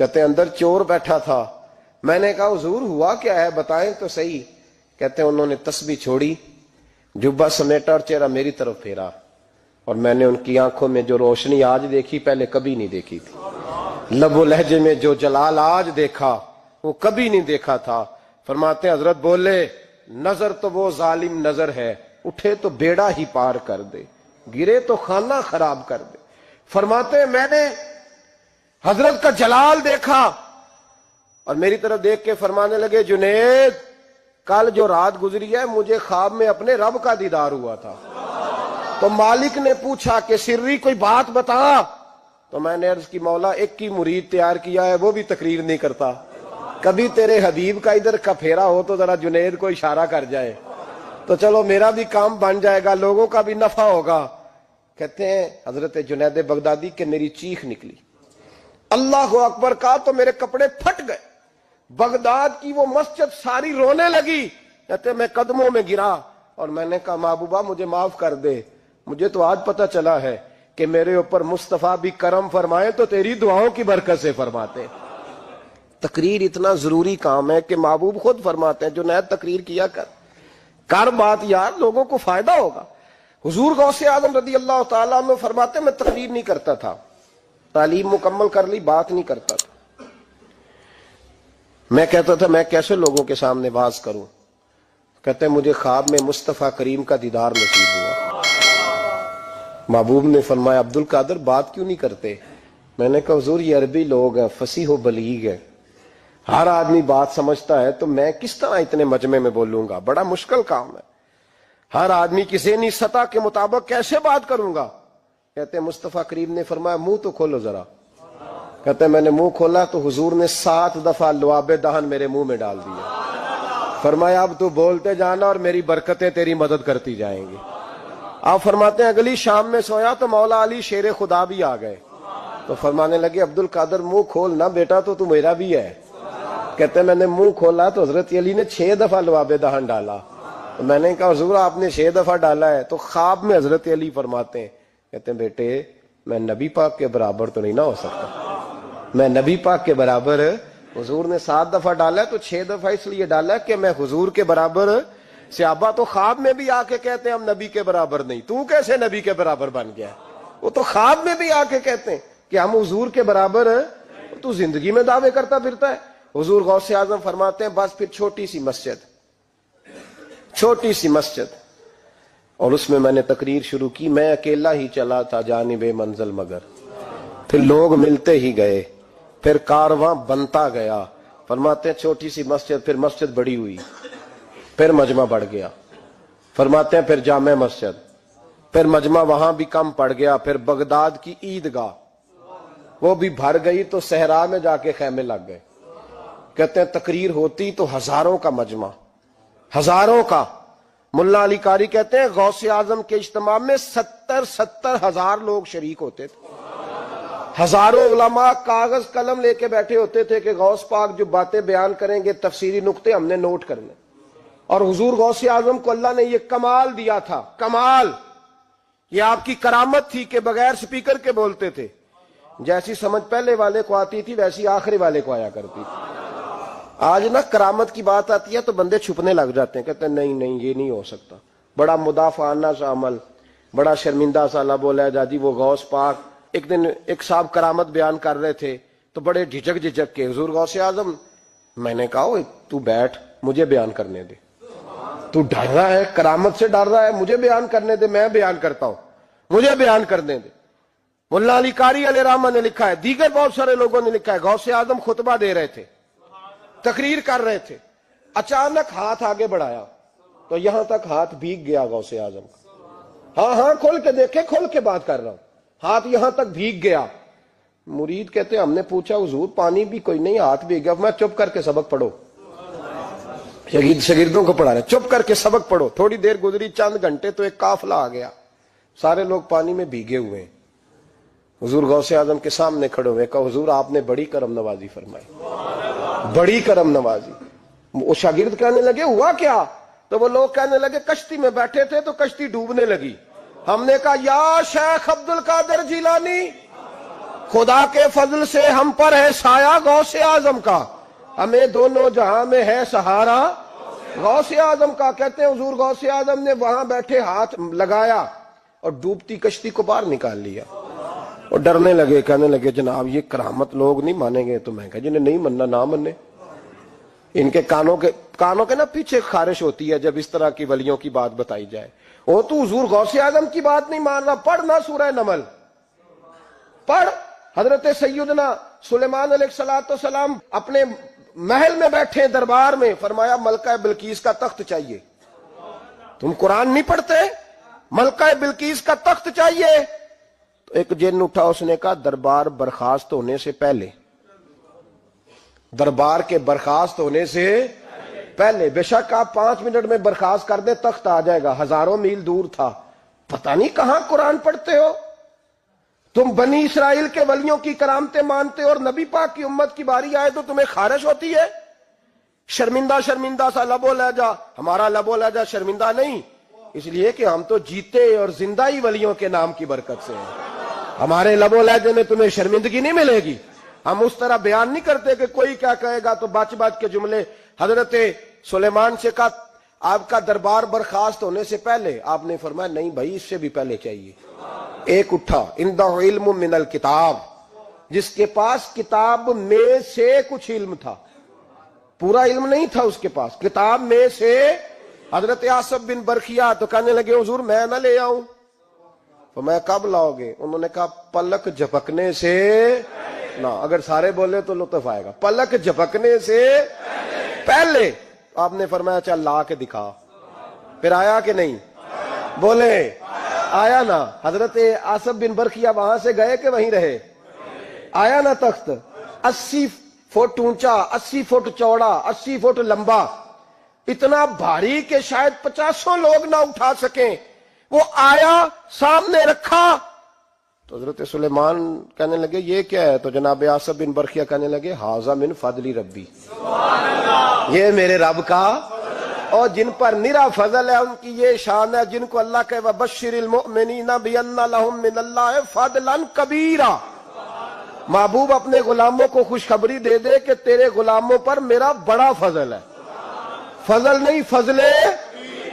کہتے ہیں اندر چور بیٹھا تھا. میں نے کہا حضور ہوا کیا ہے بتائیں تو صحیح. کہتے ہیں انہوں نے تسبیح چھوڑی, جبہ سمیٹا اور چہرہ میری طرف پھیرا, اور میں نے ان کی آنکھوں میں جو روشنی آج دیکھی پہلے کبھی نہیں دیکھی تھی. لب و لہجے میں جو جلال آج دیکھا وہ کبھی نہیں دیکھا تھا. فرماتے ہیں حضرت بولے نظر تو وہ ظالم نظر ہے, اٹھے تو بیڑا ہی پار کر دے, گرے تو خانہ خراب کر دے. فرماتے ہیں میں نے حضرت کا جلال دیکھا اور میری طرف دیکھ کے فرمانے لگے جنید کل جو رات گزری ہے مجھے خواب میں اپنے رب کا دیدار ہوا تھا. تو مالک نے پوچھا کہ سری کوئی بات بتا, تو میں نے عرض کی مولا ایک ہی مرید تیار کیا ہے وہ بھی تقریر نہیں کرتا, کبھی تیرے حبیب کا ادھر کا پھیرا ہو تو ذرا جنید کو اشارہ کر جائے تو چلو میرا بھی کام بن جائے گا, لوگوں کا بھی نفع ہوگا. کہتے ہیں حضرت جنید بغدادی کہ میری چیخ نکلی, اللہ اکبر کہا تو میرے کپڑے پھٹ گئے. بغداد کی وہ مسجد ساری رونے لگی. کہتے میں قدموں میں گرا اور میں نے کہا محبوبہ مجھے معاف کر دے, مجھے تو آج پتہ چلا ہے کہ میرے اوپر مصطفیٰ بھی کرم فرمائے تو تیری دعاؤں کی برکت سے فرماتے. تقریر اتنا ضروری کام ہے کہ محبوب خود فرماتے ہیں جنید تقریر کیا کر بات یار, لوگوں کو فائدہ ہوگا. حضور غوث اعظم رضی اللہ تعالیٰ عنہ فرماتے میں تقریر نہیں کرتا تھا, تعلیم مکمل کر لی بات نہیں کرتا تھا. میں کہتا تھا میں کیسے لوگوں کے سامنے واز کروں. کہتے ہیں مجھے خواب میں مصطفیٰ کریم کا دیدار نصیب ہوا. محبوب نے فرمایا عبد القادر بات کیوں نہیں کرتے. میں نے کہا حضور یہ عربی لوگ ہیں, فصیح و بلیغ ہے, ہر آدمی بات سمجھتا ہے, تو میں کس طرح اتنے مجمع میں بولوں گا, بڑا مشکل کام ہے, ہر آدمی کی ذہنی سطح کے مطابق کیسے بات کروں گا. کہتے ہیں مصطفیٰ کریم نے فرمایا منہ تو کھولو ذرا. کہتے ہیں میں نے منہ کھولا تو حضور نے 7 دفعہ لعاب دہن میرے منہ میں ڈال دیا. فرمایا اب تو بولتے جانا اور میری برکتیں تیری مدد کرتی جائیں گی. آپ فرماتے ہیں اگلی شام میں سویا تو مولا علی شیر خدا بھی آ گئے, تو فرمانے لگے عبد القادر منہ کھول نہ بیٹا تو میرا بھی ہے. کہتے ہیں میں نے منہ کھولا تو حضرت علی نے 6 دفعہ لعاب دہن ڈالا. تو میں نے کہا حضور آپ نے 6 دفعہ ڈالا ہے. تو خواب میں حضرت علی فرماتے ہیں کہتے ہیں بیٹے میں نبی پاک کے برابر تو نہیں نہ ہو سکتا, میں نبی پاک کے برابر, حضور نے 7 دفعہ ڈالا ہے تو 6 دفعہ اس لیے ڈالا ہے کہ میں حضور کے برابر. صحابہ تو خواب میں بھی آ کے کہتے ہیں ہم نبی کے برابر نہیں, تو کیسے نبی کے برابر بن گیا. وہ تو خواب میں بھی آ کے کہتے ہیں کہ ہم حضور کے برابر, تو زندگی میں دعوے کرتا پھرتا ہے. حضور غوث اعظم فرماتے ہیں بس پھر چھوٹی سی مسجد, اور اس میں نے تقریر شروع کی. میں اکیلا ہی چلا تھا جانب منزل مگر, پھر لوگ ملتے ہی گئے, پھر کارواں بنتا گیا. فرماتے ہیں چھوٹی سی مسجد, پھر مسجد بڑی ہوئی, پھر مجمع بڑھ گیا. فرماتے ہیں پھر جامع مسجد, پھر مجمع وہاں بھی کم پڑ گیا. پھر بغداد کی عیدگاہ وہ بھی بھر گئی تو صحرا میں جا کے خیمے لگ گئے. کہتے ہیں تقریر ہوتی تو ہزاروں کا مجمع, ہزاروں کا. ملا علی قاری کہتے ہیں غوث اعظم کے اجتماع میں 70 ہزار لوگ شریک ہوتے تھے. ہزاروں علماء کاغذ قلم لے کے بیٹھے ہوتے تھے کہ غوث پاک جو باتیں بیان کریں گے تفسیری نقطے ہم نے نوٹ کرنے. اور حضور غوث اعظم کو اللہ نے یہ کمال دیا تھا, کمال, یہ آپ کی کرامت تھی کہ بغیر سپیکر کے بولتے تھے. جیسی سمجھ پہلے والے کو آتی تھی ویسی آخری والے کو آیا کرتی تھی. آج نا کرامت کی بات آتی ہے تو بندے چھپنے لگ جاتے ہیں, کہتے ہیں نہیں یہ نہیں ہو سکتا. بڑا مدافعانہ سا عمل, بڑا شرمندہ سا لب و لہجہ. جی وہ غوث پاک, ایک دن ایک صاحب کرامت بیان کر رہے تھے تو بڑے جھجک کے حضور غوث اعظم. میں نے کہا تو بیٹھ مجھے بیان کرنے دے, تو ڈر رہا ہے کرامت سے ڈر رہا ہے, مجھے بیان کرنے دے, میں بیان کرتا ہوں, مجھے بیان کرنے دے. ملا علی قاری علیہ رحمہ نے لکھا ہے, دیگر بہت سارے لوگوں نے لکھا ہے, غوث اعظم خطبہ دے رہے تھے, تقریر کر رہے تھے, اچانک ہاتھ آگے بڑھایا تو یہاں تک ہاتھ بھیگ گیا غوث اعظم کا. ہاں کھول کے دیکھے, کھول کے بات کر رہا ہوں, ہاتھ یہاں تک بھیگ گیا. مرید کہتے ہم نے پوچھا حضور پانی بھی کوئی نہیں, ہاتھ بھیگ گیا. میں چپ کر کے سبق پڑھو, شاگردوں کو پڑھا رہے, چپ کر کے سبق پڑھو. تھوڑی دیر گزری, چند گھنٹے تو ایک قافلہ آ گیا, سارے لوگ پانی میں بھیگے ہوئے ہیں. حضور غوث اعظم کے سامنے کھڑے ہوئے, کہا حضور آپ نے بڑی کرم نوازی فرمائی, بڑی کرم نوازی. وہ شاگرد کہنے لگے ہوا کیا؟ تو وہ لوگ کہنے لگے کشتی میں بیٹھے تھے تو کشتی ڈوبنے لگی. ہم نے کہا یا شیخ عبد القادر جیلانی خدا کے فضل سے ہم پر ہے سایہ غوث اعظم کا، ہمیں دونوں جہاں میں ہے سہارا غوث اعظم کا۔ کہتے ہیں حضور غوث اعظم نے وہاں بیٹھے ہاتھ لگایا اور ڈوبتی کشتی کو باہر نکال لیا، اور ڈرنے لگے، کہنے لگے جناب یہ کرامت لوگ نہیں مانیں گے۔ تو میں کہا جنہیں نہیں مننا نہ منے، ان کے کانوں کے نا پیچھے خارش ہوتی ہے جب اس طرح کی ولیوں کی بات بتائی جائے۔ وہ تو حضور غوث اعظم کی بات نہیں مان رہا، پڑھنا سورہ نمل پڑھ۔ حضرت سیدنا سلیمان علیہ السلام اپنے محل میں بیٹھے دربار میں، فرمایا ملکہ بلقیس کا تخت چاہیے۔ تم قرآن نہیں پڑھتے؟ ملکہ بلقیس کا تخت چاہیے۔ تو ایک جن اٹھا، اس نے کہا دربار برخاست ہونے سے پہلے، دربار کے برخاست ہونے سے پہلے، بے شک آپ 5 منٹ میں برخاست کر دیں تخت آ جائے گا، ہزاروں میل دور تھا۔ پتہ نہیں کہاں قرآن پڑھتے ہو تم، بنی اسرائیل کے ولیوں کی کرامتیں مانتے ہو، اور نبی پاک کی امت کی باری آئے تو تمہیں خارش ہوتی ہے۔ شرمندہ شرمندہ سا لب و لہجہ، ہمارا لب و لہجہ شرمندہ نہیں، اس لیے کہ ہم تو جیتے اور زندہ ہی ولیوں کے نام کی برکت سے ہیں۔ ہمارے لب و لہجے میں تمہیں شرمندگی نہیں ملے گی۔ ہم اس طرح بیان نہیں کرتے کہ کوئی کیا کہے گا تو بچ بچ کے جملے۔ حضرت سلیمان سے کہا آپ کا دربار برخاست ہونے سے پہلے، آپ نے فرمایا نہیں بھائی اس سے بھی پہلے چاہیے۔ ایک اٹھا، عندہ علم من الکتاب، جس کے پاس کتاب میں سے کچھ علم تھا، پورا علم نہیں تھا اس کے پاس، کتاب میں سے۔ حضرت آصف بن برخیا تو کہنے لگے حضور میں نہ لے آؤں۔ تو میں کب لاؤ گے؟ انہوں نے کہا پلک جھپکنے سے نہ، اگر سارے بولے تو لطف آئے گا، پلک جھپکنے سے پہلے۔ آپ نے فرمایا چل لا کے دکھا۔ پھر آیا کہ نہیں؟ بولے آیا نا۔ حضرت آصف بن برخیا وہاں سے گئے کہ وہیں رہے؟ آیا نا تخت، 80 فٹ اونچا، 80 فٹ چوڑا، 80 فٹ لمبا، اتنا بھاری کہ شاید 50 لوگ نہ اٹھا سکیں۔ وہ آیا، سامنے رکھا، تو حضرت سلیمان کہنے لگے یہ کیا ہے؟ تو جناب آصف بن برخیا کہنے لگے ھذا من فضل ربی، یہ میرے رب کا، اور جن پر نرا فضل ہے ان کی یہ شان ہے، جن کو اللہ کہ وبشر المؤمنین بان لهم من اللہ فضلا کبیرا۔ محبوب اپنے غلاموں کو خوشخبری دے دے کہ تیرے غلاموں پر میرا بڑا فضل ہے، فضل نہیں فضل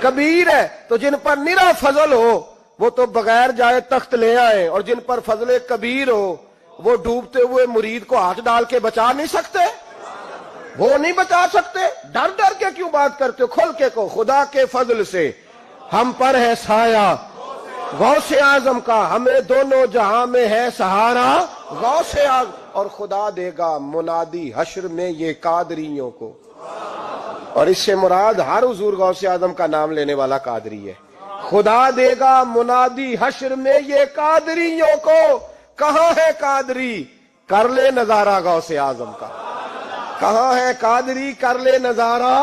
کبیر ہے۔ تو جن پر نرا فضل ہو وہ تو بغیر جائے تخت لے آئے، اور جن پر فضل کبیر ہو وہ ڈوبتے ہوئے مرید کو ہاتھ ڈال کے بچا نہیں سکتے، وہ نہیں بچا سکتے۔ ڈر ڈر کے کیوں بات کرتے ہو؟ کھول کے کو خدا کے فضل سے ہم پر ہے سایہ غوث اعظم کا، ہمیں دونوں جہاں میں ہے سہارا غوث اعظم، اور خدا دے گا منادی حشر میں یہ قادریوں کو۔ اور اس سے مراد ہر حضور غوث اعظم کا نام لینے والا قادری ہے۔ خدا دے گا منادی حشر میں یہ قادریوں کو۔ کہاں ہے قادری؟ کر لے نظارہ غوث اعظم کا۔ کہاں ہے قادری؟ کر لے نظارہ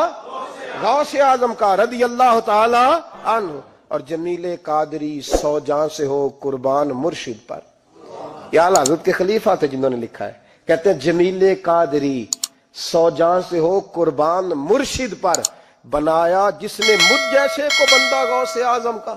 غوث اعظم کا رضی اللہ تعالی عنہ۔ اور جمیل قادری 100 جاں سے ہو قربان مرشد پر، یہ اعلیٰ حضرت کے خلیفہ تھے جنہوں نے لکھا ہے، کہتے ہیں جمیل قادری 100 جاں سے ہو قربان مرشد پر، بنایا جس نے مجھ جیسے کو بندہ غوث اعظم کا۔